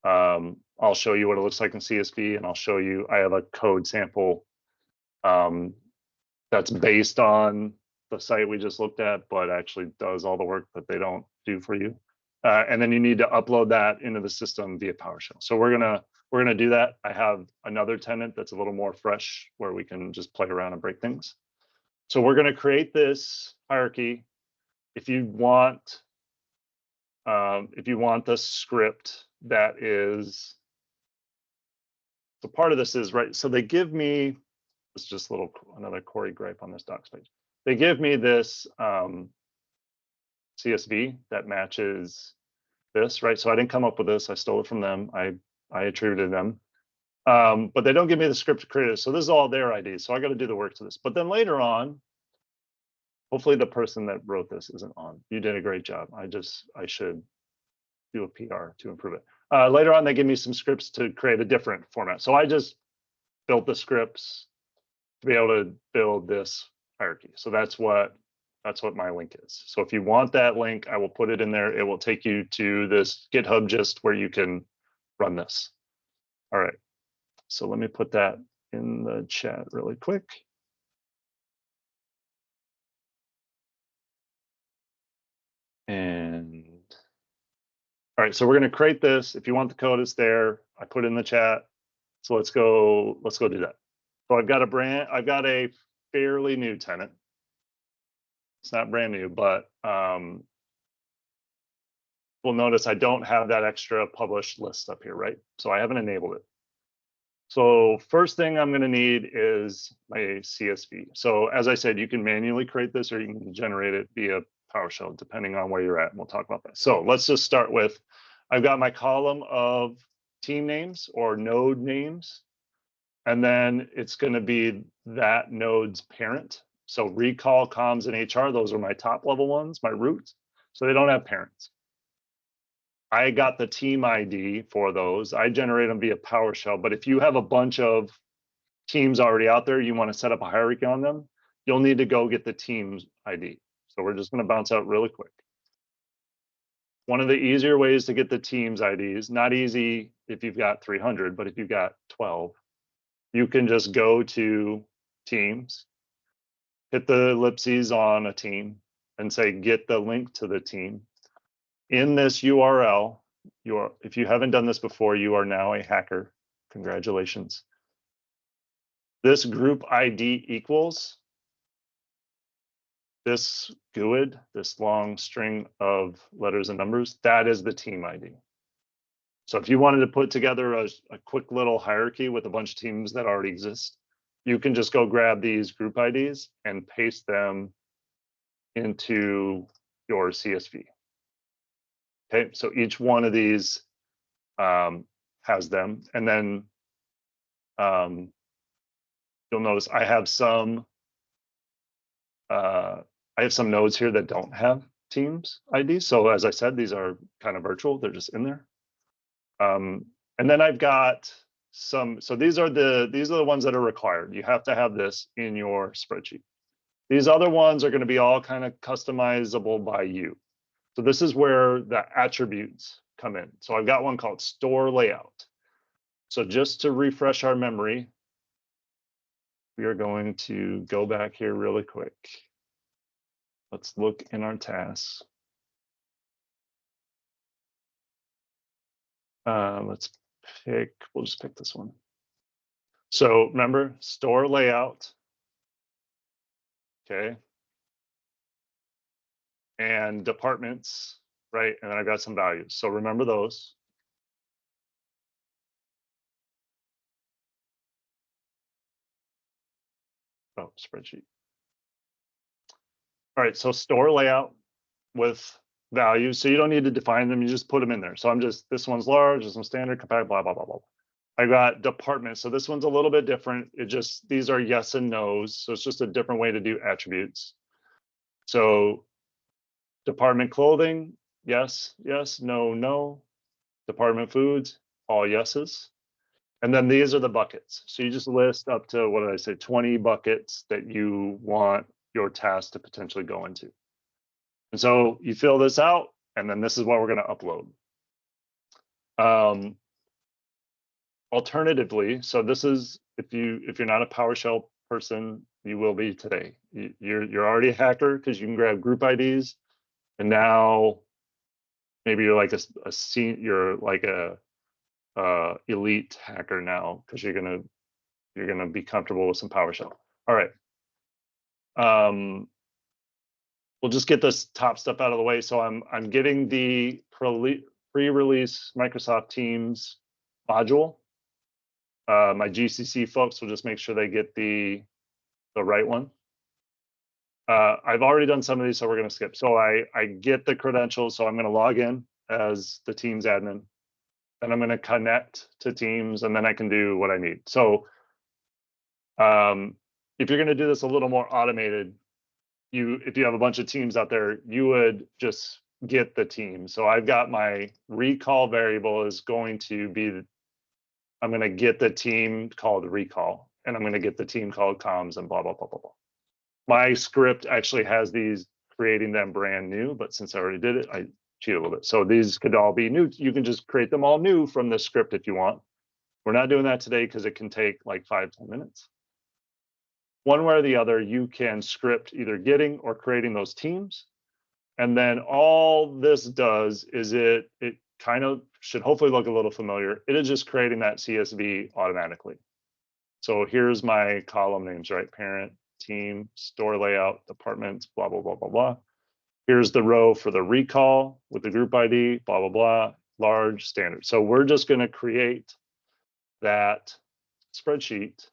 I'll show you what it looks like in CSV, and I'll show you, I have a code sample that's based on the site we just looked at, but actually does all the work that they don't do for you. And then you need to upload that into the system via PowerShell. So we're gonna do that. I have another tenant that's a little more fresh where we can just play around and break things. So we're gonna create this hierarchy. If you want the script that is, so part of this is, right, so they give me, it's just another Corey gripe on this docs page. they give me this CSV that matches this, right? So I didn't come up with this. I stole it from them. I attributed them. But they don't give me the script to create it. So this is all their IDs. So I got to do the work to this. But then later on, hopefully the person that wrote this isn't on. You did a great job. I should do a PR to improve it. Later on, they give me some scripts to create a different format. So I just built the scripts to be able to build this hierarchy. So that's what my link is. So if you want that link, I will put it in there. It will take you to this GitHub gist where you can run this. All right. So let me put that in the chat really quick. And all right, so we're going to create this. If you want the code, it's there. I put it in the chat. So let's go do that. So I've got a fairly new tenant. It's not brand new, but we'll notice I don't have that extra published list up here, right? So I haven't enabled it. So first thing I'm going to need is my CSV. So as I said, you can manually create this or you can generate it via PowerShell, depending on where you're at. And we'll talk about that. So let's just start with, I've got my column of team names or node names. And then it's going to be that node's parent. So recall, comms, and HR, those are my top level ones, my roots. So they don't have parents. I got the team ID for those. I generate them via PowerShell. But if you have a bunch of teams already out there, you want to set up a hierarchy on them, you'll need to go get the team's ID. So we're just going to bounce out really quick. One of the easier ways to get the team's IDs, not easy if you've got 300, but if you've got 12, you can just go to teams, hit the ellipses on a team, and say, get the link to the team. In this URL, if you haven't done this before, you are now a hacker. Congratulations. This group ID equals this GUID, this long string of letters and numbers. That is the team ID. So if you wanted to put together a quick little hierarchy with a bunch of teams that already exist, you can just go grab these group IDs and paste them into your CSV. Okay, so each one of these has them, and then you'll notice I have some nodes here that don't have teams IDs. So as I said, these are kind of virtual; they're just in there. And then I've got some. So these are the ones that are required. You have to have this in your spreadsheet. These other ones are going to be all kind of customizable by you. So this is where the attributes come in. So I've got one called store layout. So just to refresh our memory, we are going to go back here really quick. Let's look in our tasks. We'll just pick this one. So remember, store layout. Okay. And departments, right? And then I've got some values. So remember those. Oh, spreadsheet. All right, so store layout with values. So you don't need to define them, you just put them in there. So this one's large, this one's standard, compatible, blah, blah, blah, blah. I got departments. So this one's a little bit different. These are yes and no's. So it's just a different way to do attributes. So department clothing, yes, yes, no, no. Department foods, all yeses. And then these are the buckets. So you just list up to, what did I say, 20 buckets that you want your task to potentially go into. And so you fill this out, and then this is what we're going to upload. Alternatively, so this is, if you're not a PowerShell person, you will be today. You're already a hacker because you can grab group IDs, and now maybe you're like a elite hacker now because you're gonna be comfortable with some PowerShell. All right. We'll just get this top stuff out of the way. So I'm getting the pre-release Microsoft Teams module. My GCC folks will just make sure they get the right one. I've already done some of these, so we're going to skip. So I get the credentials, so I'm going to log in as the Teams admin, and I'm going to connect to Teams, and then I can do what I need. So if you're going to do this a little more automated, if you have a bunch of teams out there, you would just get the team. So I've got my recall variable is going to be, I'm going to get the team called recall, and I'm going to get the team called comms, and blah, blah, blah, blah, blah. My script actually has these creating them brand new, but since I already did it, I cheated a little bit. So these could all be new. You can just create them all new from the script if you want. We're not doing that today because it can take like 5-10 minutes. One way or the other, you can script either getting or creating those teams. And then all this does is it kind of should hopefully look a little familiar. It is just creating that CSV automatically. So here's my column names, right? Parent, team, store layout, departments, blah, blah, blah, blah, blah. Here's the row for the recall with the group ID, blah, blah, blah, large, standard. So we're just going to create that spreadsheet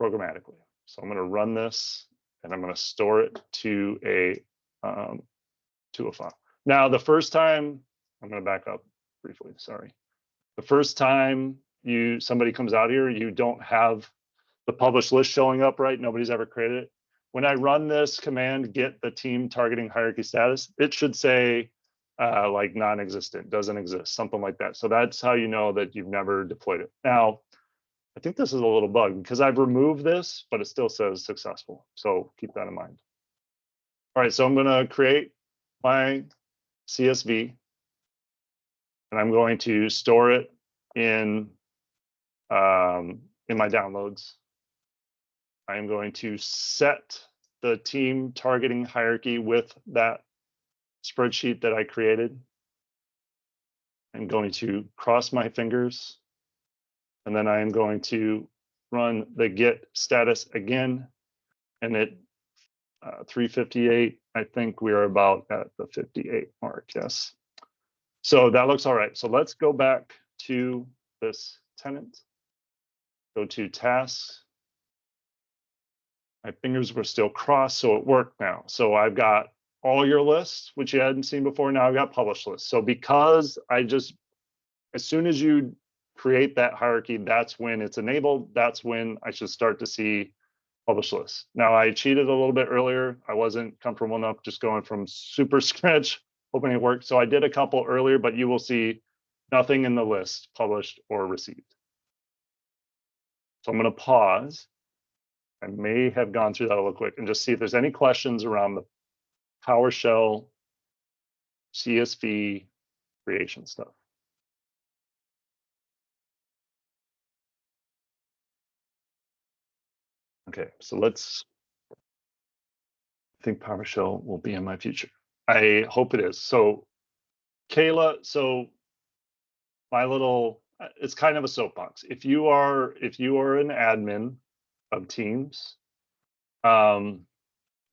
programmatically. So I'm going to run this, and I'm going to store it to a file. Now, the first time, I'm going to back up briefly, sorry. The first time somebody comes out here, you don't have the published list showing up, right? Nobody's ever created it. When I run this command, get the team targeting hierarchy status, it should say like non-existent, doesn't exist, something like that. So that's how you know that you've never deployed it. Now, I think this is a little bug because I've removed this, but it still says successful. So keep that in mind. All right, so I'm going to create my CSV, and I'm going to store it in my downloads. I am going to set the team targeting hierarchy with that spreadsheet that I created. I'm going to cross my fingers, and then I am going to run the get status again, and at 358, I think we are about at the 58 mark, yes. So that looks all right. So let's go back to this tenant, go to tasks. My fingers were still crossed, so it worked now. So I've got all your lists, which you hadn't seen before. Now I've got published lists. So because as soon as you create that hierarchy, that's when it's enabled. That's when I should start to see published lists. Now I cheated a little bit earlier. I wasn't comfortable enough just going from super scratch, hoping it worked. So I did a couple earlier, but you will see nothing in the list published or received. So I'm going to pause. I may have gone through that a little quick and just see if there's any questions around the PowerShell CSV creation stuff. Okay, so I think PowerShell will be in my future. I hope it is. So Kayla, so it's kind of a soapbox. If you are an admin of Teams, and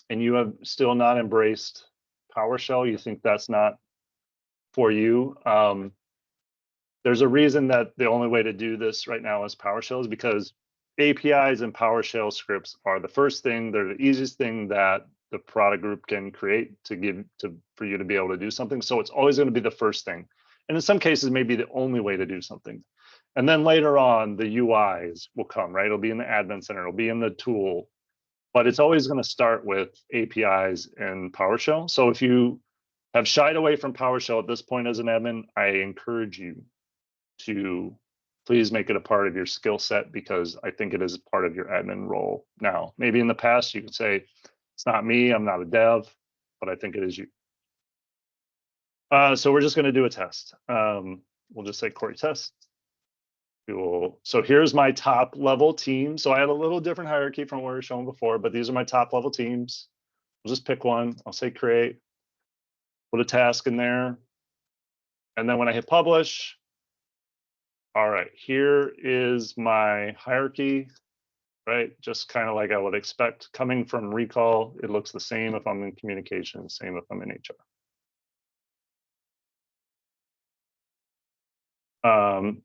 you have still not embraced PowerShell, you think that's not for you. There's a reason that the only way to do this right now is PowerShell is because APIs and PowerShell scripts are the first thing. They're the easiest thing that the product group can create for you to be able to do something. So it's always going to be the first thing. And in some cases, maybe the only way to do something. And then later on, the UIs will come, right? It'll be in the admin center, it'll be in the tool, but it's always going to start with APIs and PowerShell. So if you have shied away from PowerShell at this point as an admin, I encourage you to please make it a part of your skill set, because I think it is part of your admin role now. Maybe in the past you could say, it's not me, I'm not a dev, but I think it is you. So we're just going to do a test. We'll just say query test. So here's my top level team. So I had a little different hierarchy from what we were showing before, but these are my top level teams. We'll just pick one. I'll say create, put a task in there. And then when I hit publish, all right, here is my hierarchy, right? Just kind of like I would expect coming from recall. It looks the same if I'm in communication, same if I'm in HR.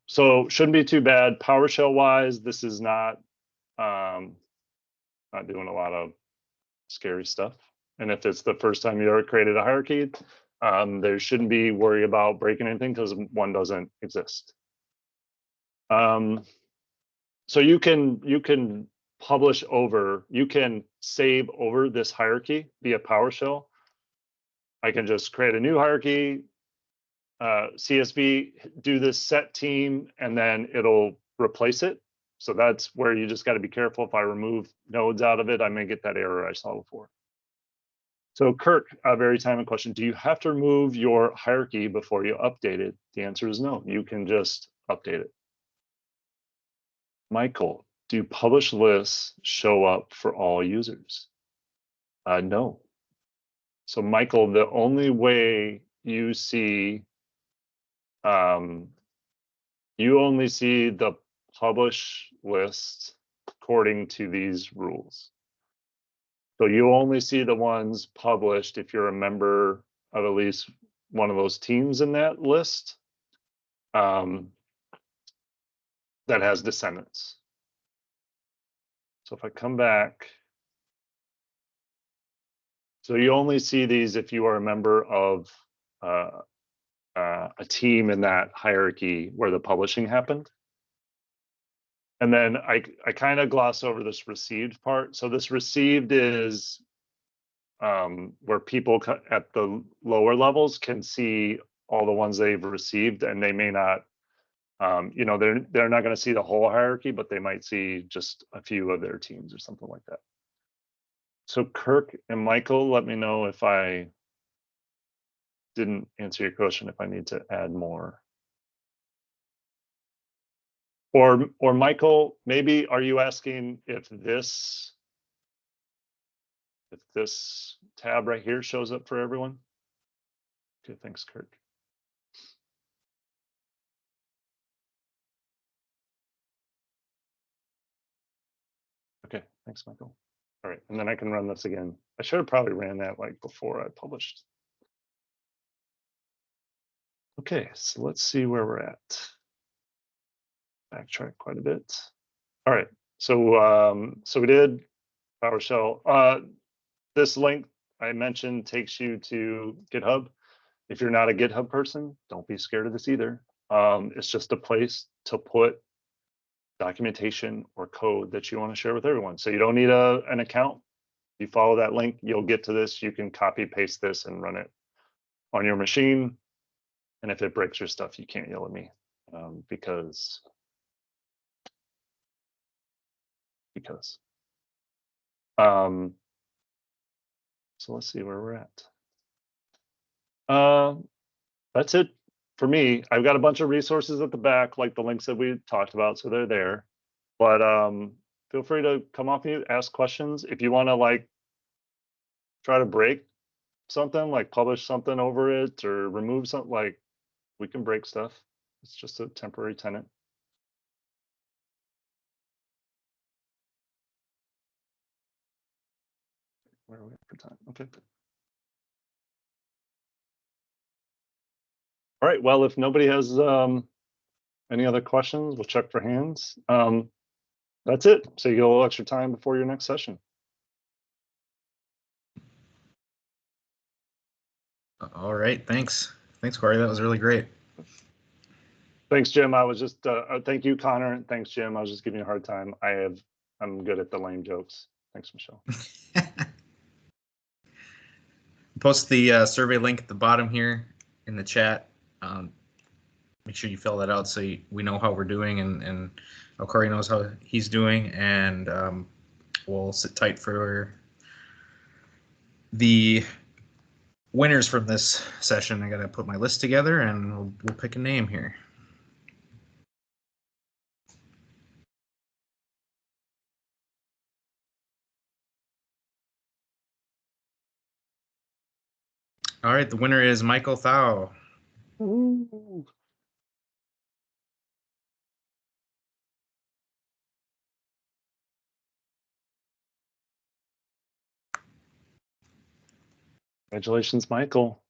So shouldn't be too bad. PowerShell wise, this is not doing a lot of scary stuff. And if it's the first time you ever created a hierarchy, there shouldn't be worry about breaking anything because one doesn't exist. So you can publish over, you can save over this hierarchy via PowerShell. I can just create a new hierarchy, CSV, do this set team, and then it'll replace it. So that's where you just got to be careful. If I remove nodes out of it, I may get that error I saw before. So Kirk, a very timely question. Do you have to remove your hierarchy before you update it? The answer is no. You can just update it. Michael, do published lists show up for all users? No. So Michael, the only way you see, you only see the publish list according to these rules. So you only see the ones published if you're a member of at least one of those teams in that list that has descendants. So if I come back, so you only see these if you are a member of a team in that hierarchy where the publishing happened. And then I kind of gloss over this received part. So this received is where people at the lower levels can see all the ones they've received, and they may not, you know, they're not going to see the whole hierarchy, but they might see just a few of their teams or something like that. So Kirk and Michael, let me know if I didn't answer your question, if I need to add more. Or Michael, maybe are you asking if this tab right here shows up for everyone? Okay, thanks, Kirk. Okay, thanks, Michael. All right, and then I can run this again. I should have probably ran that like before I published. Okay, so let's see where we're at. Backtrack quite a bit. All right, so so we did PowerShell. This link I mentioned takes you to GitHub. If you're not a GitHub person, don't be scared of this either. It's just a place to put documentation or code that you want to share with everyone. So you don't need an account. You follow that link, you'll get to this. You can copy paste this and run it on your machine. And if it breaks your stuff, you can't yell at me because. So let's see where we're at. That's it for me. I've got a bunch of resources at the back, like the links that we talked about, so they're there. But feel free to come off mute, ask questions. If you want to like try to break something, like publish something over it or remove something, like we can break stuff. It's just a temporary tenant. Where are we at for time? Okay. All right. Well, if nobody has any other questions, we'll check for hands. That's it. So you get a little extra time before your next session. All right. Thanks. Thanks, Corey. That was really great. Thanks, Jim. I was just thank you, Connor, and thanks, Jim. I was just giving you a hard time. I'm good at the lame jokes. Thanks, Michelle. Post the survey link at the bottom here in the chat. Make sure you fill that out so we know how we're doing and how Corey knows how he's doing, and we'll sit tight for the winners from this session. I gotta put my list together and we'll pick a name here. All right, the winner is Michael Thau. Ooh. Congratulations, Michael.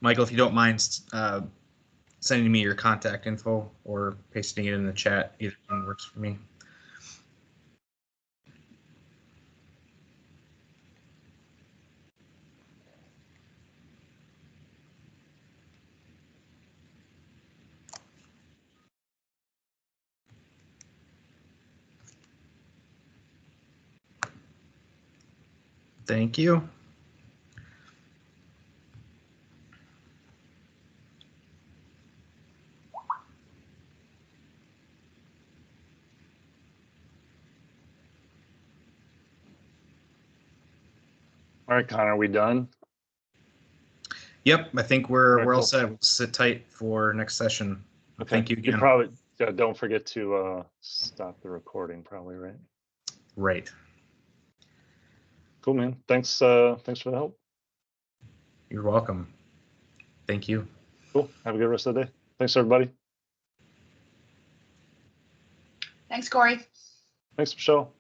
Michael, if you don't mind sending me your contact info or pasting it in the chat. Either one works for me. Thank you. All right, Connor, are we done? Yep, I think we're Right, all cool. set. We'll sit tight for next session. Okay. Thank you again. probably don't forget to stop the recording, probably, right? Right. Cool, man. Thanks for the help. You're welcome. Thank you. Cool. Have a good rest of the day. Thanks, everybody. Thanks, Corey. Thanks, Michelle.